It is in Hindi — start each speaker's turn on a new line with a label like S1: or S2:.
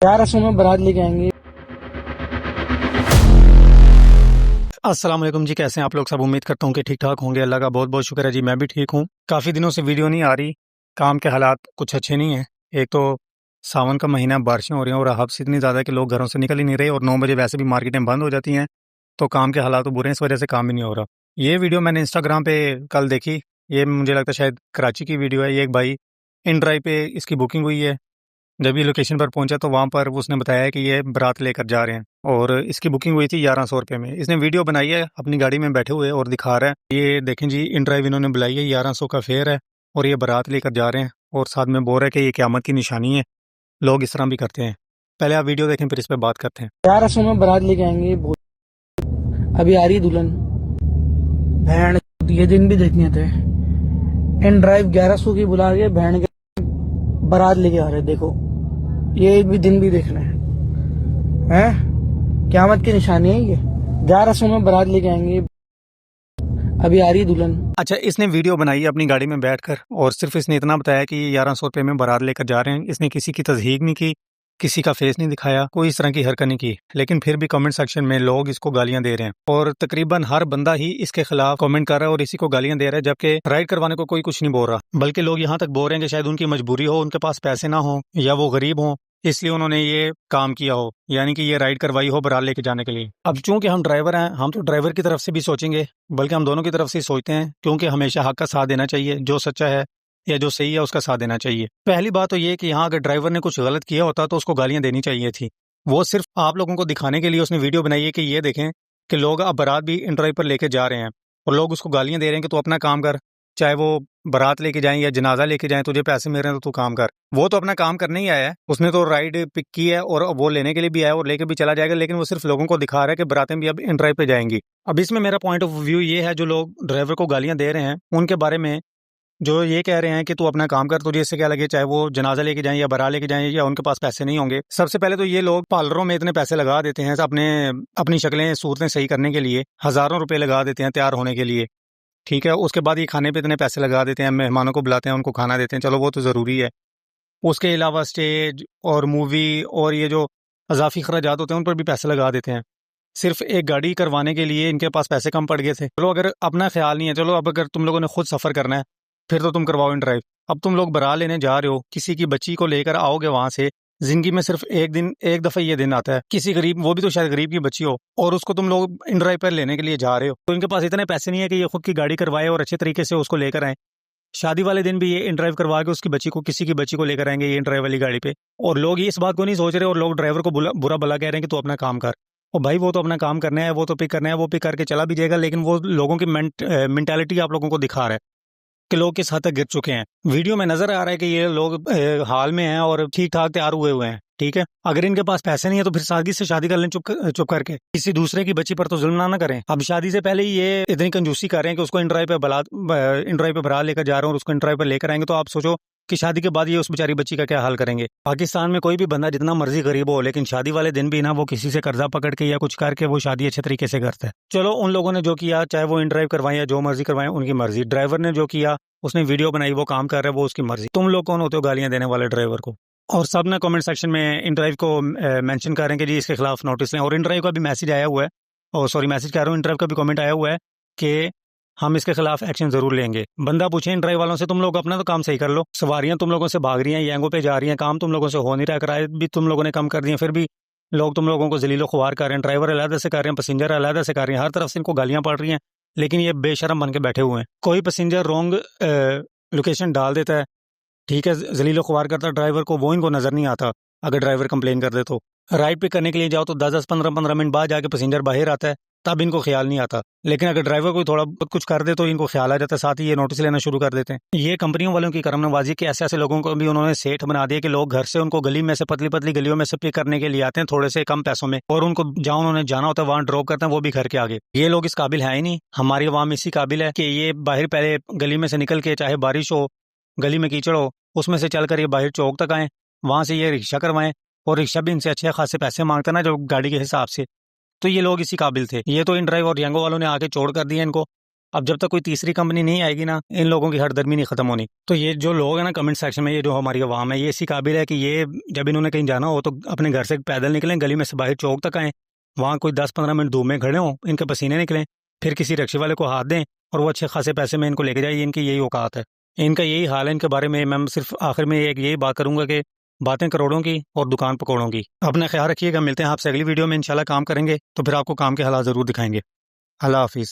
S1: यार रसों में बारात लेके आएंगे।
S2: अस्सलाम वालेकुम जी, कैसे हैं आप लोग सब। उम्मीद करता हूँ कि ठीक ठाक होंगे। अल्लाह का बहुत बहुत शुक्र है जी, मैं भी ठीक हूँ। काफ़ी दिनों से वीडियो नहीं आ रही, काम के हालात कुछ अच्छे नहीं हैं। एक तो सावन का महीना, बारिशें हो रही हैं और हब्स इतनी ज़्यादा है कि लोग घरों से निकल ही नहीं रहे, और 9 बजे वैसे भी मार्केटें बंद हो जाती हैं, तो काम के हालात तो बुरे हैं, इस वजह से काम ही नहीं हो रहा। ये वीडियो मैंने इंस्टाग्राम पे कल देखी। ये मुझे लगता है शायद कराची की वीडियो है। ये एक भाई इन ड्राइव पे इसकी बुकिंग हुई है। जब ये लोकेशन पर पहुंचा तो वहाँ पर उसने बताया कि ये बारात लेकर जा रहे हैं, और इसकी बुकिंग हुई थी 1100 रुपये में। इसने वीडियो बनाई है अपनी गाड़ी में बैठे हुए और दिखा रहा है। ये देखें जी, इन ड्राइव इन्होंने बुलाई है, 1100 का फेयर है, और ये बारात लेकर जा रहे हैं, और साथ में बोल रहा है कि ये क़यामत की निशानी है, लोग इस तरह भी करते हैं। पहले आप वीडियो देखें, फिर इस पर बात करते हैं।
S1: यार रसों में बारात लेके आएंगे। अभी आ रही दुल्हन बहन। ये दिन भी देखने थे। इन ड्राइव 1100 की बुला के बहन के बारात लेके आ रहे। देखो ये भी दिन भी देखना है। क़यामत की निशानी है ये। 1100 में बारात लेके आएंगे। अभी आ रही दुल्हन।
S2: अच्छा, इसने वीडियो बनाई है अपनी गाड़ी में बैठकर, और सिर्फ इसने इतना बताया कि 1100 रुपये में बारात लेकर जा रहे हैं। इसने किसी की तस्दीक नहीं की, किसी का फेस नहीं दिखाया, कोई इस तरह की हरकत नहीं की, लेकिन फिर भी कमेंट सेक्शन में लोग इसको गालियां दे रहे हैं, और तकरीबन हर बंदा ही इसके खिलाफ कमेंट कर रहा है और इसी को गालियां दे रहा है, जबकि राइड करवाने को कोई कुछ नहीं बोल रहा। बल्कि लोग यहाँ तक बोल रहे हैं कि शायद उनकी मजबूरी हो, उनके पास पैसे ना हो, या वो गरीब हो, इसलिए उन्होंने ये काम किया हो, यानी कि ये राइड करवाई हो बारात लेके जाने के लिए। अब चूंकि हम ड्राइवर हैं, हम तो ड्राइवर की तरफ से भी सोचेंगे, बल्कि हम दोनों की तरफ से ही सोचते हैं, क्योंकि हमेशा हक का साथ देना चाहिए। जो सच्चा है या जो सही है उसका साथ देना चाहिए। पहली बात तो ये कि यहाँ अगर ड्राइवर ने कुछ गलत किया होता तो उसको गालियां देनी चाहिए थी। वो सिर्फ आप लोगों को दिखाने के लिए उसने वीडियो बनाई है कि ये देखें कि लोग अब बारात भी इन ड्राइव पर लेके जा रहे हैं, और लोग उसको गालियां दे रहे हैं कि तू अपना काम कर, चाहे वो बारात लेके जाएं या जनाजा लेके जाएं, तुझे पैसे मिल रहे हैं तो तू काम कर। वो तो अपना काम करने ही आया है, उसने तो राइड पिक की है और वो लेने के लिए भी आया और लेके भी चला जाएगा, लेकिन वो सिर्फ लोगों को दिखा रहा है कि बारातें भी अब इन ड्राइव पे जाएंगी। अब इसमें मेरा पॉइंट ऑफ व्यू ये है, जो लोग ड्राइवर को गालियां दे रहे हैं उनके बारे में, जो ये कह रहे हैं कि तू अपना काम कर, तुझे इससे क्या लगे, चाहे वो जनाजा लेके जाएं या बारात लेके जाएं, या उनके पास पैसे नहीं होंगे। सबसे पहले तो ये लोग पार्लरों में इतने पैसे लगा देते हैं अपने अपनी शक्लें सूरतें सही करने के लिए, हजारों रुपए लगा देते हैं तैयार होने के लिए। ठीक है, उसके बाद ये खाने पे इतने पैसे लगा देते हैं, मेहमानों को बुलाते हैं, उनको खाना देते हैं, चलो वो तो ज़रूरी है। उसके अलावा स्टेज और मूवी और ये जो अजाफी खर्चात होते हैं उन पर भी पैसे लगा देते हैं। सिर्फ एक गाड़ी करवाने के लिए इनके पास पैसे कम पड़ गए थे। चलो अगर अपना ख्याल नहीं है, चलो अब अगर तुम लोगों ने खुद सफ़र करना है फिर तो तुम करवाओ इन ड्राइव। अब तुम लोग बारात लेने जा रहे हो, किसी की बच्ची को लेकर आओगे वहां से, जिंदगी में सिर्फ एक दिन, एक दफा ये दिन आता है, किसी गरीब, वो भी तो शायद गरीब की बच्ची हो, और उसको तुम लोग इन ड्राइव पर लेने के लिए जा रहे हो, तो इनके पास इतने पैसे नहीं है कि ये खुद की गाड़ी करवाए और अच्छे तरीके से उसको लेकर आए। शादी वाले दिन भी ये इन ड्राइव करवा के उसकी बच्ची को, किसी की बच्ची को लेकर आएंगे ये इन ड्राइव वाली गाड़ी पे, और लोग ये इस बात को नहीं सोच रहे, और लोग ड्राइवर को बुरा भला कह रहे हैं कि तू अपना काम कर। और भाई वो तो अपना काम करना है, वो तो पिक करना है, वो पिक करके चला भी जाएगा, लेकिन वो लोगों की मेंटालिटी आप लोगों को दिखा रहा है कि लोग किस हद तक गिर चुके हैं। वीडियो में नजर आ रहा है कि ये लोग हाल में हैं और ठीक ठाक तैयार हुए हैं। ठीक है, अगर इनके पास पैसे नहीं है तो फिर सादगी से शादी कर लें, चुप करके। किसी दूसरे की बच्ची पर तो जुल्म ना करें। अब शादी से पहले ही ये इतनी कंजूसी कर रहे हैं कि उसको इन ड्राइव पे बारात लेकर जा रहे हैं और उसको इन ड्राइव पर लेकर आएंगे, तो आप सोचो कि शादी के बाद ये उस बेचारी बच्ची का क्या हाल करेंगे। पाकिस्तान में कोई भी बंदा जितना मर्जी गरीब हो, लेकिन शादी वाले दिन भी ना वो किसी से कर्जा पकड़ के या कुछ करके वो शादी अच्छे तरीके से करता है। चलो उन लोगों ने जो किया, चाहे वो इन ड्राइव करवाएं या जो मर्जी करवाएं, उनकी मर्जी। ड्राइवर ने जो किया, उसने वीडियो बनाई, वो काम कर रहा है, वो उसकी मर्जी। तुम लोग कौन होते हो गालियां देने वाले ड्राइवर को? और सब ने कमेंट सेक्शन में इन ड्राइव को मेंशन कर रहे हैं कि जी इसके खिलाफ नोटिस लें, और इन ड्राइव का भी मैसेज आया हुआ है, और सॉरी मैसेज कह रहा हूँ, इन ड्राइव का भी कमेंट आया हुआ है कि हम इसके खिलाफ एक्शन जरूर लेंगे। बंदा पूछे इन ड्राइव वालों से, तुम लोग अपना तो काम सही कर लो, सवारियां तुम लोगों से भाग रही हैं, यंगों पे जा रही हैं, काम तुम लोगों से हो नहीं रहा, किराए भी तुम लोगों ने कम कर दिए, फिर भी लोग तुम लोगों को जलीलो खुआर कर रहे हैं। ड्राइवर अलहदा से कर रहे हैं, पैसेंजर अलहदा से कर रहे हैं, हर तरफ से इनको गालियां पड़ रही हैं, लेकिन ये बेशरम बन के बैठे हुए हैं। कोई पैसेंजर रॉन्ग लोकेशन डाल देता है, ठीक है, जलीलो ख्वार करता ड्राइवर को, वो इनको नजर नहीं आता। अगर ड्राइवर कंप्लेन कर दे तो राइड पिक करने के लिए जाओ तो 10-10, 15-15 मिनट बाद जाके पैसेंजर बाहर आता है, तब इनको ख्याल नहीं आता। लेकिन अगर ड्राइवर कोई थोड़ा बहुत कुछ कर दे तो इनको ख्याल आ जाता है, साथ ही ये नोटिस लेना शुरू कर देते हैं। ये कंपनियों वालों की करम नवाजी कि ऐसे ऐसे लोगों को भी उन्होंने सेठ बना दिया कि लोग घर से उनको गली में से, पतली पतली गलियों में से पिक करने के लिए आते हैं थोड़े से कम पैसों में, और उनको जहाँ उन्होंने जाना होता है वहां ड्रॉप करते हैं, वो भी घर के आगे। ये लोग इस काबिल है ही नहीं। हमारी आवाम इसी काबिल है कि ये बाहर पहले गली में से निकल के, चाहे बारिश हो, गली में कीचड़ हो, उसमें से चलकर ये बाहर चौक तक आए, वहां से ये रिक्शा करवाएं, और रिक्शा भी इनसे अच्छे खासे पैसे मांगता ना जो गाड़ी के हिसाब से। तो ये लोग इसी काबिल थे। ये तो इन ड्राइव और यंगो वालों ने आके चोड़ कर दिया इनको, अब जब तक कोई तीसरी कंपनी नहीं आएगी ना, इन लोगों की हरदर्मी नहीं खत्म होनी। तो ये जो लोग हैं ना कमेंट सेक्शन में, ये जो हमारी आवाम है, ये इसी काबिल है कि ये जब इन्होंने कहीं जाना हो तो अपने घर से पैदल निकलें, गली में से बाहर चौक तक आएँ, वहाँ कोई 10-15 मिनट धूप में खड़े हों, इनके पसीने निकलें, फिर किसी रिक्शे वाले को हाथ दें और वो अच्छे खासे पैसे में इनको लेके जाए। इनकी यही औकात है, इनका यही हाल है। इनके बारे में मैं सिर्फ आखिर में एक यही बात करूंगा कि बातें करोड़ों की और दुकान पकौड़ों की। अपना ख्याल रखिएगा, मिलते हैं आपसे अगली वीडियो में, इंशाल्लाह काम करेंगे तो फिर आपको काम के हालात ज़रूर दिखाएंगे। अल्लाह हाफिज़।